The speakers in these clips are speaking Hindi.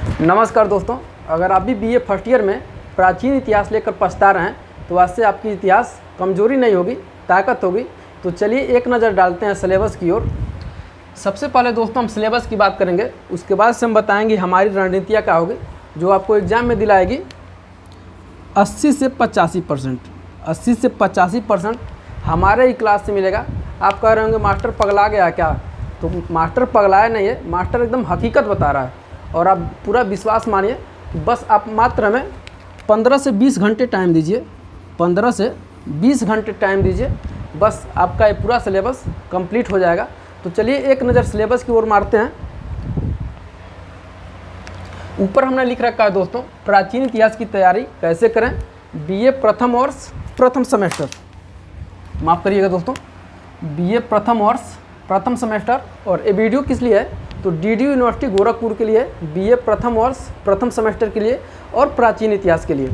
नमस्कार दोस्तों, अगर आप भी बीए फर्स्ट ईयर में प्राचीन इतिहास लेकर पछता रहे हैं तो आज से आपकी इतिहास कमजोरी नहीं होगी, ताकत होगी। तो चलिए एक नज़र डालते हैं सिलेबस की ओर। सबसे पहले दोस्तों हम सिलेबस की बात करेंगे, उसके बाद से हम बताएंगे हमारी रणनीतियाँ क्या होगी जो आपको एग्ज़ाम में दिलाएगी 80 से 85%। 80 से 85% हमारे ही क्लास से मिलेगा। आप कह रहे होंगे मास्टर पगला गया क्या? तो मास्टर पगलाया नहीं है, मास्टर एकदम हकीकत बता रहा है। और आप पूरा विश्वास मानिए कि बस आप मात्र हमें 15 से 20 घंटे टाइम दीजिए, 15 से 20 घंटे टाइम दीजिए, बस आपका ये पूरा सिलेबस कंप्लीट हो जाएगा। तो चलिए एक नज़र सिलेबस की ओर मारते हैं। ऊपर हमने लिख रखा है दोस्तों, प्राचीन इतिहास की तैयारी कैसे करें, बीए प्रथम वर्ष प्रथम सेमेस्टर। माफ़ करिएगा दोस्तों, बीए प्रथम वर्ष प्रथम सेमेस्टर। और ये वीडियो किस लिए है? तो डीडीयू यूनिवर्सिटी गोरखपुर के लिए, बीए प्रथम वर्ष प्रथम सेमेस्टर के लिए और प्राचीन इतिहास के लिए।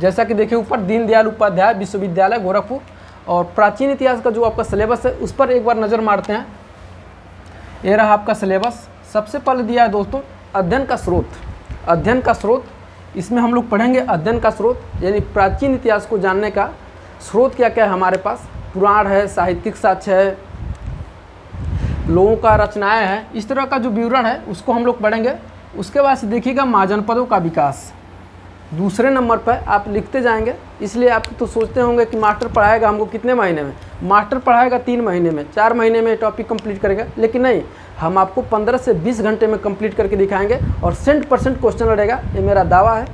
जैसा कि देखिए ऊपर, दीनदयाल उपाध्याय विश्वविद्यालय गोरखपुर। और प्राचीन इतिहास का जो आपका सिलेबस है उस पर एक बार नज़र मारते हैं। ये रहा आपका सिलेबस। सबसे पहले दिया है दोस्तों अध्ययन का स्रोत। अध्ययन का स्रोत, इसमें हम लोग पढ़ेंगे अध्ययन का स्रोत, यानी प्राचीन इतिहास को जानने का स्रोत क्या क्या है हमारे पास। पुराण है, साहित्यिक साक्ष्य है, लोगों का रचनाएं हैं, इस तरह का जो विवरण है उसको हम लोग पढ़ेंगे। उसके बाद से देखिएगा महाजनपदों का विकास। दूसरे नंबर पर आप लिखते जाएंगे, इसलिए आप तो सोचते होंगे कि मास्टर पढ़ाएगा हमको कितने महीने में। मास्टर पढ़ाएगा 3 महीने में, 4 महीने में टॉपिक कंप्लीट करेगा, लेकिन नहीं, हम आपको 15 से 20 घंटे में कंप्लीट करके दिखाएंगे और 100% क्वेश्चन लड़ेगा, ये मेरा दावा है।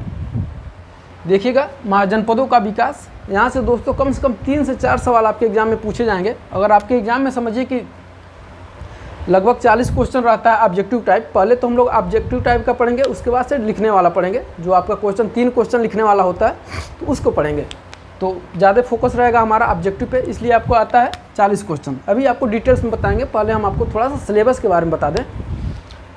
देखिएगा महाजनपदों का विकास, यहाँ से दोस्तों कम से कम 3 से 4 सवाल आपके एग्जाम में पूछे जाएंगे। अगर आपके एग्जाम में समझिए कि लगभग 40 क्वेश्चन रहता है ऑब्जेक्टिव टाइप, पहले तो हम लोग ऑब्जेक्टिव टाइप का पढ़ेंगे, उसके बाद से लिखने वाला पढ़ेंगे। जो आपका क्वेश्चन 3 क्वेश्चन लिखने वाला होता है तो उसको पढ़ेंगे, तो ज़्यादा फोकस रहेगा हमारा ऑब्जेक्टिव पे, इसलिए आपको आता है 40 क्वेश्चन। अभी आपको डिटेल्स में बताएंगे, पहले हम आपको थोड़ा सा सिलेबस के बारे में बता दें।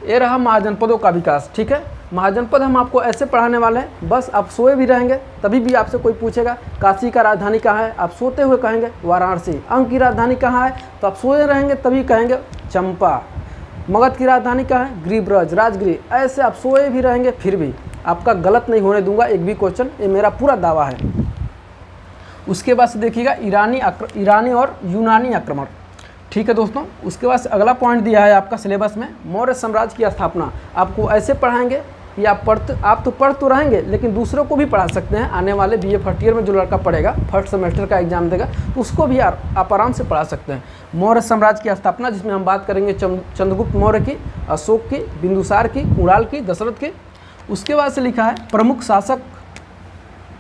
ये रहा महाजनपदों का विकास, ठीक है। महाजनपद हम आपको ऐसे पढ़ाने वाले हैं, बस आप सोए भी रहेंगे तभी भी आपसे कोई पूछेगा काशी का राजधानी कहाँ है, आप सोते हुए कहेंगे वाराणसी। अंग की राजधानी कहाँ है, तो आप सोए रहेंगे तभी कहेंगे चंपा। मगध की राजधानी कहाँ है, गिरिब्रज, राजगिरी। ऐसे आप सोए भी रहेंगे फिर भी आपका गलत नहीं होने दूंगा एक भी क्वेश्चन, ये मेरा पूरा दावा है। उसके बाद से देखिएगा ईरानी और यूनानी आक्रमण, ठीक है दोस्तों। उसके बाद अगला पॉइंट दिया है आपका सिलेबस में, मौर्य साम्राज्य की स्थापना। आपको ऐसे पढ़ाएंगे कि आप तो पढ़ तो रहेंगे, लेकिन दूसरों को भी पढ़ा सकते हैं। आने वाले बीए फर्स्ट ईयर में जो लड़का पढ़ेगा, फर्स्ट सेमेस्टर का एग्जाम देगा, तो उसको भी आप आराम से पढ़ा सकते हैं। मौर्य साम्राज्य की स्थापना, जिसमें हम बात करेंगे चंद्रगुप्त मौर्य की, अशोक की, बिंदुसार की, कुणाल की, दशरथ की। उसके बाद से लिखा है प्रमुख शासक,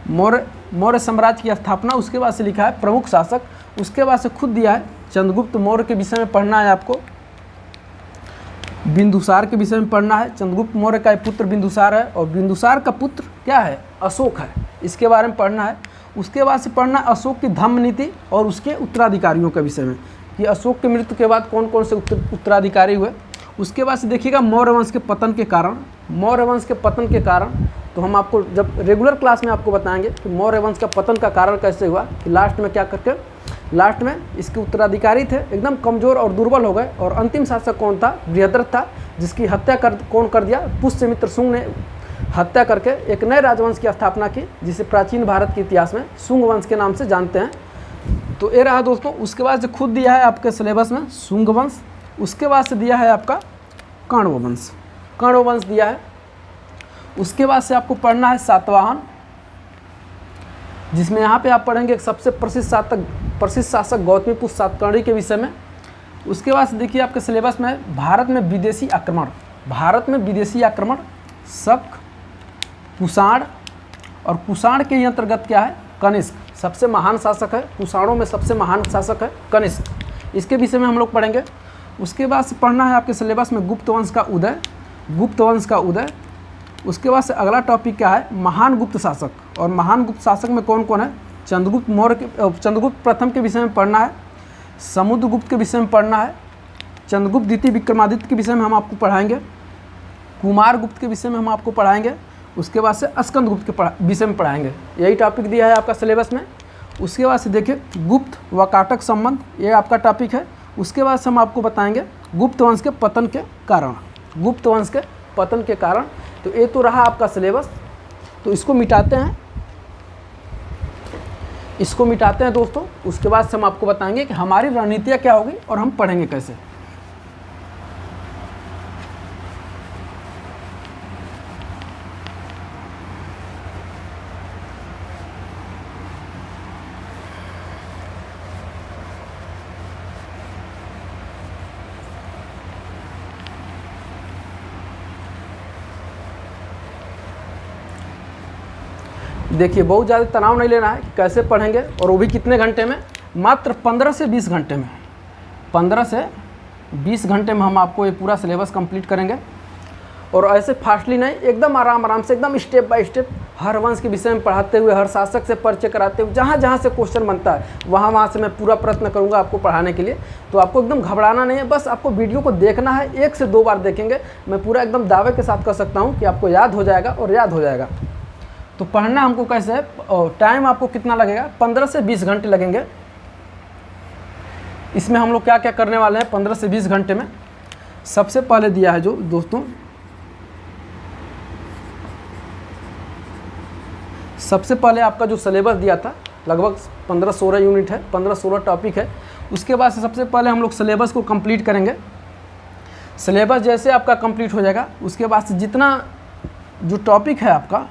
मौर्य साम्राज्य की स्थापना। उसके बाद से लिखा है प्रमुख शासक। उसके बाद से खुद दिया है चंद्रगुप्त मौर्य के विषय में पढ़ना है आपको, बिंदुसार के विषय में पढ़ना है। चंद्रगुप्त मौर्य का पुत्र बिंदुसार है और बिंदुसार का पुत्र क्या है, अशोक है, इसके बारे में पढ़ना है। उसके बाद से पढ़ना है अशोक की धम्म नीति और उसके उत्तराधिकारियों के विषय में, कि अशोक की मृत्यु के बाद कौन कौन से उत्तराधिकारी हुए। उसके बाद से देखिएगा मौर्य वंश के पतन के कारण। मौर्य वंश के पतन के कारण तो हम आपको जब रेगुलर क्लास में आपको बताएंगे कि मौर्य वंश का पतन का कारण कैसे हुआ, कि लास्ट में क्या करके, लास्ट में इसके उत्तराधिकारी थे एकदम कमज़ोर और दुर्बल हो गए। और अंतिम शासक कौन था, बृहद्रथ था, जिसकी हत्या कौन कर दिया, पुष्यमित्र शुंग ने हत्या करके एक नए राजवंश की स्थापना की, जिसे प्राचीन भारत के इतिहास में शुंग वंश के नाम से जानते हैं। तो ये रहा दोस्तों। उसके बाद से खुद दिया है आपके सिलेबस में शुंग वंश। उसके बाद से दिया है आपका कण्व वंश, कण्व वंश दिया है। उसके बाद से आपको पढ़ना है सातवाहन, जिसमें यहाँ पे आप पढ़ेंगे सबसे प्रसिद्ध शासक गौतमीपुत्र सातकर्णी के विषय में। उसके बाद से देखिए आपके सिलेबस में भारत में विदेशी आक्रमण, भारत में विदेशी आक्रमण, शक, कुषाण। और कुषाण के अंतर्गत क्या है, कनिष्क सबसे महान शासक है, कुषाणों में सबसे महान शासक है कनिष्क, इसके विषय में हम लोग पढ़ेंगे। उसके बाद से पढ़ना है आपके सिलेबस में गुप्त वंश का उदय, गुप्त वंश का उदय। उसके बाद से अगला टॉपिक क्या है, महान गुप्त शासक। और महान गुप्त शासक में कौन कौन है, चंद्रगुप्त मौर्य के, चंद्रगुप्त प्रथम के विषय में पढ़ना है, समुद्रगुप्त के विषय में पढ़ना है, चंद्रगुप्त द्वितीय विक्रमादित्य के विषय में हम आपको पढ़ाएंगे, कुमारगुप्त के विषय में हम आपको पढ़ाएंगे। उसके बाद से स्कंदगुप्त के विषय में पढ़ाएंगे। यही टॉपिक दिया है आपका सिलेबस में। उसके बाद से देखिए गुप्त व काटक संबंध, ये आपका टॉपिक है। उसके बाद से हम आपको बताएंगे गुप्त वंश के पतन के कारण, गुप्त वंश के पतन के कारण। तो ये तो रहा आपका सिलेबस। तो इसको मिटाते हैं, दोस्तों। उसके बाद से हम आपको बताएंगे कि हमारी रणनीतियाँ क्या होगी और हम पढ़ेंगे कैसे। देखिए, बहुत ज़्यादा तनाव नहीं लेना है कि कैसे पढ़ेंगे और वो भी कितने घंटे में, मात्र 15 से 20 घंटे में। 15 से 20 घंटे में हम आपको ये पूरा सिलेबस कंप्लीट करेंगे। और ऐसे फास्टली नहीं, एकदम आराम से, एकदम स्टेप बाय स्टेप हर वंश के विषय में पढ़ाते हुए, हर शासक से परिचय कराते हुए, जहाँ जहाँ से क्वेश्चन बनता है वहाँ से मैं पूरा प्रयत्न करूँगा आपको पढ़ाने के लिए। तो आपको एकदम घबराना नहीं है, बस आपको वीडियो को देखना है। 1 से 2 बार देखेंगे, मैं पूरा एकदम दावे के साथ कह सकता हूँ कि आपको याद हो जाएगा और याद हो जाएगा। तो पढ़ना हमको कैसे है और टाइम आपको कितना लगेगा, 15 से 20 घंटे लगेंगे। इसमें हम लोग क्या क्या करने वाले हैं 15 से 20 घंटे में। सबसे पहले दिया है जो दोस्तों, सबसे पहले आपका जो सिलेबस दिया था लगभग 15-16 यूनिट है, 15-16 टॉपिक है। उसके बाद से सबसे पहले हम लोग सिलेबस को कंप्लीट करेंगे। सिलेबस जैसे आपका कंप्लीट हो जाएगा, उसके बाद से जितना जो टॉपिक है आपका,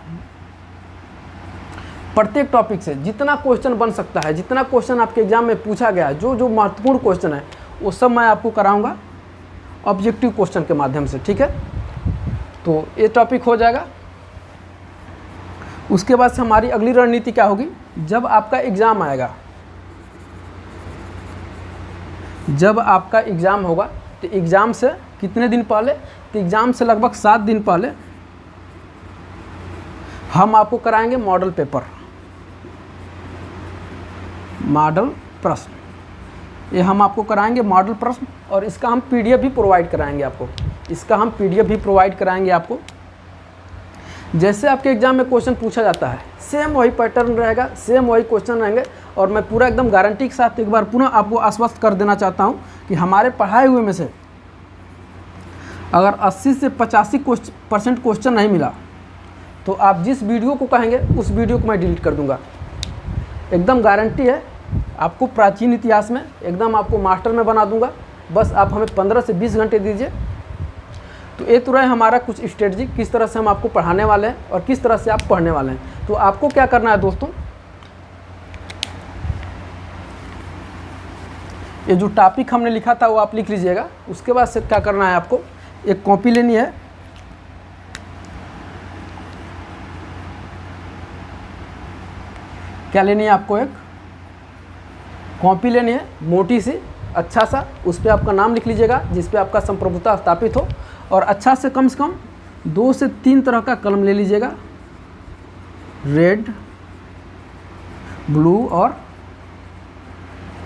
प्रत्येक टॉपिक से जितना क्वेश्चन बन सकता है, जितना क्वेश्चन आपके एग्जाम में पूछा गया है, जो महत्वपूर्ण क्वेश्चन है वो सब मैं आपको कराऊंगा ऑब्जेक्टिव क्वेश्चन के माध्यम से, ठीक है। तो ये टॉपिक हो जाएगा। उसके बाद से हमारी अगली रणनीति क्या होगी, जब आपका एग्ज़ाम आएगा, जब आपका एग्ज़ाम होगा तो एग्ज़ाम से कितने दिन पहले, तो एग्ज़ाम से लगभग 7 दिन पहले हम आपको कराएंगे मॉडल पेपर, मॉडल प्रश्न। ये हम आपको कराएंगे मॉडल प्रश्न, और इसका हम PDF भी प्रोवाइड कराएंगे आपको। इसका हम PDF भी प्रोवाइड कराएंगे आपको। जैसे आपके एग्जाम में क्वेश्चन पूछा जाता है, सेम वही पैटर्न रहेगा, सेम वही क्वेश्चन रहेंगे। और मैं पूरा एकदम गारंटी के साथ एक बार पुनः आपको आश्वस्त कर देना चाहता हूँ कि हमारे पढ़ाए हुए में से अगर 80 से 85% क्वेश्चन नहीं मिला तो आप जिस वीडियो को कहेंगे उस वीडियो को मैं डिलीट कर दूंगा। एकदम गारंटी है, आपको प्राचीन इतिहास में एकदम आपको मास्टर में बना दूंगा। बस आप हमें 15 से 20 घंटे दीजिए। तो ये तो रहे हमारा कुछ स्ट्रेटजी, किस तरह से हम आपको पढ़ाने वाले हैं और किस तरह से आप पढ़ने वाले हैं। तो आपको क्या करना है दोस्तों, ये जो टॉपिक हमने लिखा था वो आप लिख लीजिएगा। उसके बाद से क्या करना है, आपको एक कॉपी लेनी है, क्या लेनी है आपको, एक कॉपी लेनी है मोटी सी, अच्छा सा। उस पर आपका नाम लिख लीजिएगा जिस पे आपका संप्रभुता स्थापित हो। और अच्छा से कम 2 से 3 तरह का कलम ले लीजिएगा, रेड, ब्लू और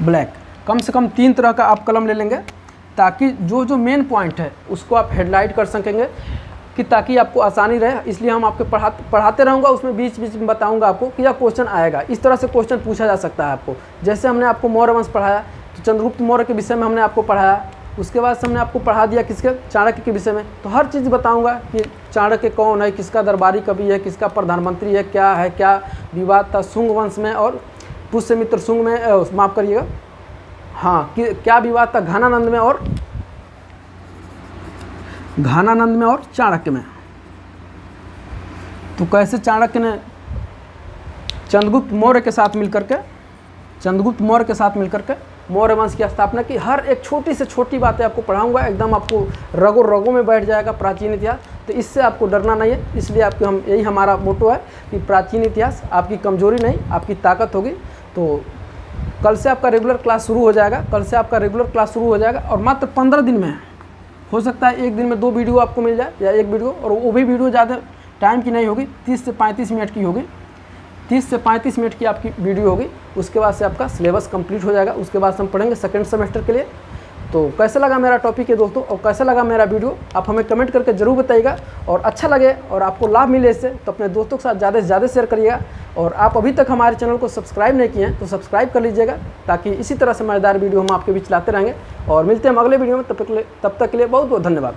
ब्लैक। कम से कम 3 तरह का आप कलम ले लेंगे, ताकि जो मेन पॉइंट है उसको आप हेडलाइट कर सकेंगे, कि ताकि आपको आसानी रहे। इसलिए हम आपके पढ़ाते रहूँगा, उसमें बीच बीच में बताऊँगा आपको कि यह क्वेश्चन आएगा। इस तरह से क्वेश्चन पूछा जा सकता है आपको। जैसे हमने आपको मौर्य वंश पढ़ाया तो चंद्रगुप्त मौर्य के विषय में हमने आपको पढ़ाया। उसके बाद से हमने आपको पढ़ा दिया किसके, चाणक्य के विषय में। तो हर चीज़ बताऊँगा कि चाणक्य कौन है, किसका दरबारी कवि है, किसका प्रधानमंत्री है, क्या विवाद था शुंग वंश में और पुष्यमित्र शुंग में, माफ़ करिएगा, हाँ, क्या विवाद था घानानंद में और चाणक्य में। तो कैसे चाणक्य ने चंद्रगुप्त मौर्य के साथ मिलकर के मौर्य वंश की स्थापना की। हर एक छोटी से छोटी बातें आपको पढ़ाऊंगा, एकदम आपको रगों में बैठ जाएगा प्राचीन इतिहास। तो इससे आपको डरना नहीं है। इसलिए यही हमारा मोटो है कि प्राचीन इतिहास आपकी कमजोरी नहीं, आपकी ताकत होगी। तो कल से आपका रेगुलर क्लास शुरू हो जाएगा, और मात्र 15 दिन में हो सकता है 1 दिन में 2 वीडियो आपको मिल जाए, या 1 वीडियो, और वो भी वीडियो ज़्यादा टाइम की नहीं होगी, 30 से 35 मिनट की होगी। 30 से 35 मिनट की आपकी वीडियो होगी। उसके बाद से आपका सिलेबस कंप्लीट हो जाएगा। उसके बाद से हम पढ़ेंगे सेकंड सेमेस्टर के लिए। तो कैसा लगा मेरा टॉपिक है दोस्तों, और कैसा लगा मेरा वीडियो, आप हमें कमेंट करके ज़रूर बताइएगा। और अच्छा लगे और आपको लाभ मिले इससे तो अपने दोस्तों के साथ ज़्यादा से ज़्यादा शेयर करिएगा। और आप अभी तक हमारे चैनल को सब्सक्राइब नहीं किए हैं तो सब्सक्राइब कर लीजिएगा, ताकि इसी तरह से मज़ेदार वीडियो हम आपके बीच लाते रहेंगे। और मिलते हैं हम अगले वीडियो में, तब तक के लिए बहुत बहुत धन्यवाद।